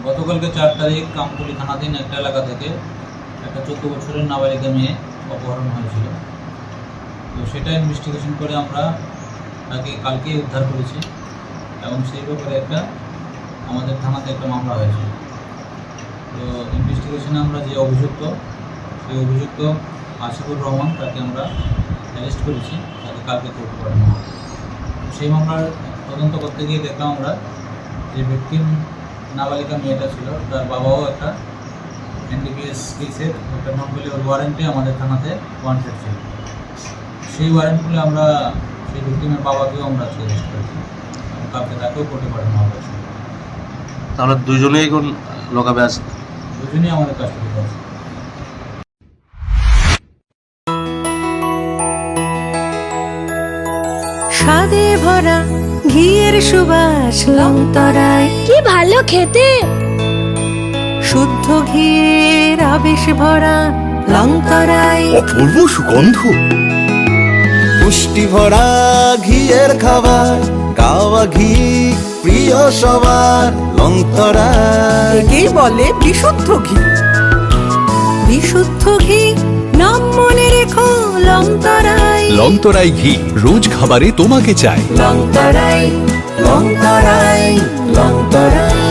গতকালকে 4 তারিখ কামতলী থানাধীন একটা এলাকা থেকে একটা 14 বছরের নাবালিকা মেয়ে অপহরণ হয়েছিল। তো সেটা ইনভেস্টিগেশন করে আমরা তাকে কালকে উদ্ধার করেছি এবং সেই ব্যাপারে আমাদের থানাতে একটা মামলা হয়েছে। তো ইনভেস্টিগেশনে আমরা যে সেই অভিযুক্ত আসিফুর রহমান তাকে আমরা অ্যারেস্ট করেছি, তাকে কালকে কোর্টে পাঠানো হবে। সেই মামলার তদন্ত করতে গিয়ে দেখলাম আমরা যে ভিকটিম নাবালিকা মেয়েটা ছিল, তার বাবাও একটা এনডিপিএস কেসের একটা নন বেলেবল ওয়ারেন্টে আমাদের থানাতে ওয়ান্টেড ছিল। সেই ওয়ারেন্ট বলে আমরা সেই ভিকটিমের বাবাকেও আমরা অ্যারেস্ট করেছি এবং কালকে তাকেও কোর্টে পাঠানো হবে। তাহলে দুজনেই এখন লোকাবে আছে? দুজনেই আমাদের কাস্টডিতে আছে। স্বাদে ভরা ঘিয়ের সুবাস লংতরায়, কি ভালো খেতে। শুদ্ধ ঘিয়ের আবেশ ভরা লংতরায়, অপূর্ব সুগন্ধ, পুষ্টি ভরা ঘিয়ের খাবার, গাওয়া ঘি প্রিয় সবার লংতরায়। একেই বলে বিশুদ্ধ ঘি। বিশুদ্ধ ঘি নাম মনে রেখো লংতরায়। লংতরাই ঘি রোজ খাবারে তোমাকে চাই। লংতরায়, লংতরায়, লংতরায়।